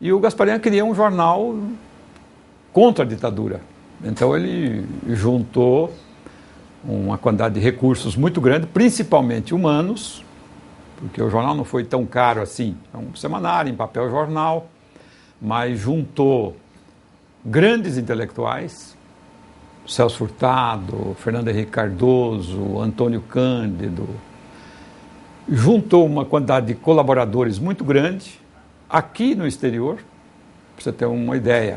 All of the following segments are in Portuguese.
E o Gasparian queria um jornal contra a ditadura. Então ele juntou uma quantidade de recursos muito grande, principalmente humanos, porque o jornal não foi tão caro assim. É um semanário, em papel jornal, mas juntou grandes intelectuais, Celso Furtado, Fernando Henrique Cardoso, Antônio Cândido, juntou uma quantidade de colaboradores muito grande aqui no exterior, para você ter uma ideia.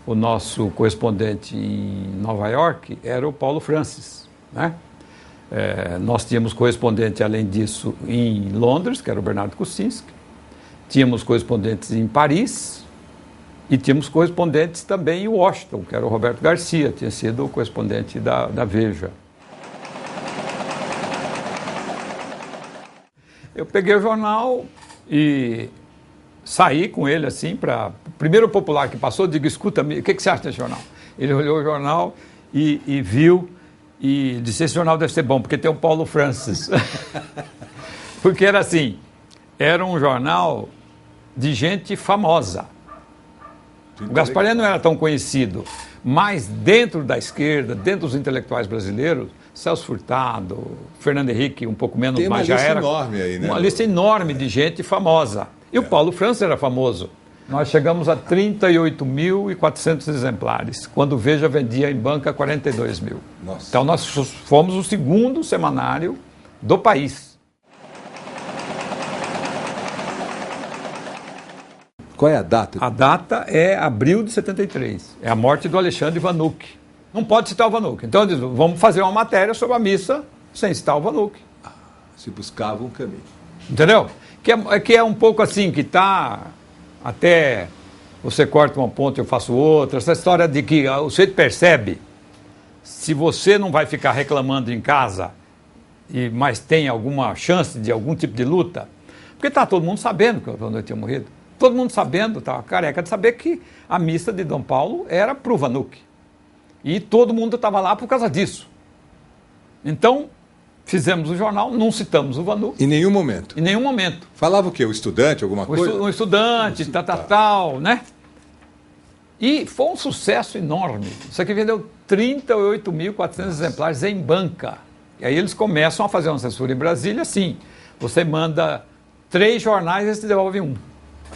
O nosso correspondente em Nova York era o Paulo Francis, né? Nós tínhamos correspondente, além disso, em Londres, que era o Bernardo Kucinski, tínhamos correspondentes em Paris e tínhamos correspondentes também em Washington, que era o Roberto Garcia, tinha sido o correspondente da Veja. Eu peguei o jornal e saí com ele assim para... O primeiro popular que passou, eu digo, escuta, o que você acha desse jornal? Ele olhou o jornal e viu e disse, esse jornal deve ser bom, porque tem o Paulo Francis. Porque era assim, era um jornal de gente famosa. O Gasparian não era tão conhecido, mas dentro da esquerda, dentro dos intelectuais brasileiros, Celso Furtado, Fernando Henrique, um pouco menos, mas já era... Tem uma lista enorme aí, né? Uma lista enorme de gente famosa. E o Paulo Francis era famoso. Nós chegamos a 38.400 exemplares, quando o Veja vendia em banca 42 mil. Nossa. Então nós fomos o segundo semanário do país. Qual é a data? A data é abril de 73. É a morte do Alexandre Vanucci. Não pode citar o Vanucci. Então eu disse, vamos fazer uma matéria sobre a missa sem citar o Vanucci. Se buscava um caminho. Entendeu? Que é um pouco assim, que está até você corta uma ponta e eu faço outra. Essa história de que o sujeito percebe, se você não vai ficar reclamando em casa, mas tem alguma chance de algum tipo de luta, porque está todo mundo sabendo que o Vanucci tinha morrido. Todo mundo sabendo, estava careca de saber que a missa de Dom Paulo era para o Vanucci. E todo mundo estava lá por causa disso. Então, fizemos o jornal, não citamos o Vanucci. Em nenhum momento? Em nenhum momento. Falava o quê? O estudante, alguma coisa? Um estudante, tal, né? E foi um sucesso enorme. Isso aqui vendeu 38.400 exemplares em banca. E aí eles começam a fazer uma censura em Brasília, assim. Você manda 3 jornais e eles te devolvem um.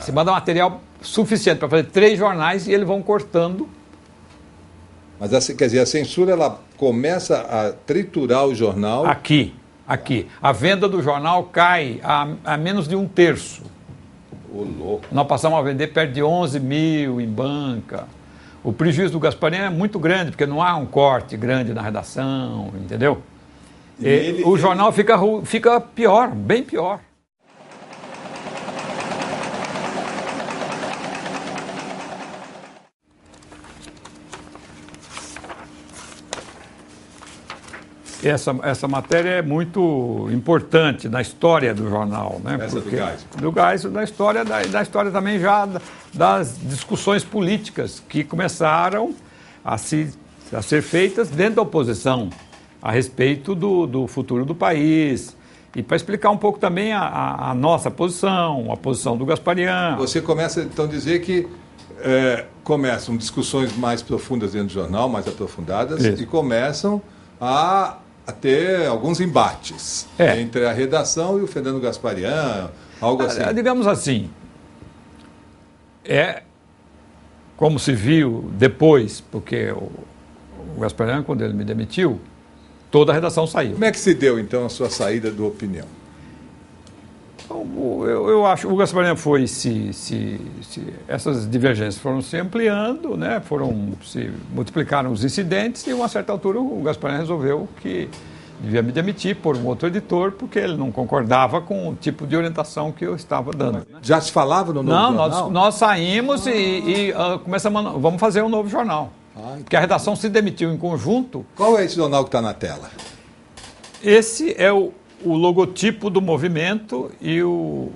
Você manda material suficiente para fazer 3 jornais e eles vão cortando. Mas, quer dizer, a censura ela começa a triturar o jornal... Aqui. A venda do jornal cai a menos de 1/3. Ô, louco. Nós passamos a vender perto de 11 mil em banca. O prejuízo do Gasparian é muito grande, porque não há um corte grande na redação, entendeu? O jornal fica pior, bem pior. Essa matéria é muito importante na história do jornal, né? Essa porque, do Geisel. Da história também já das discussões políticas que começaram a ser feitas dentro da oposição a respeito do futuro do país e para explicar um pouco também a nossa posição, a posição do Gasparian. Você começa então a dizer que começam discussões mais profundas dentro do jornal, mais aprofundadas, Isso. E começam a ter alguns embates entre a redação e o Fernando Gasparian, algo assim. Digamos assim, como se viu depois, porque o Gasparian, quando ele me demitiu, toda a redação saiu. Como é que se deu, então, a sua saída do Opinião? Eu acho que o Gasparian foi essas divergências foram se ampliando, né? Se multiplicaram os incidentes e, a uma certa altura, o Gasparian resolveu que devia me demitir por um outro editor, porque ele não concordava com o tipo de orientação que eu estava dando. Já se falava no novo jornal? Não, nós saímos e começamos vamos fazer um novo jornal. Porque a redação se demitiu em conjunto. Qual é esse jornal que está na tela? Esse é o logotipo do movimento e o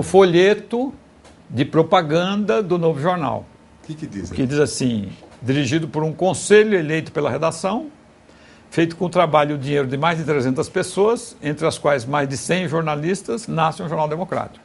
folheto de propaganda do novo jornal. O que diz? Que diz assim, dirigido por um conselho eleito pela redação, feito com trabalho e dinheiro de mais de 300 pessoas, entre as quais mais de 100 jornalistas, nasce um jornal democrático.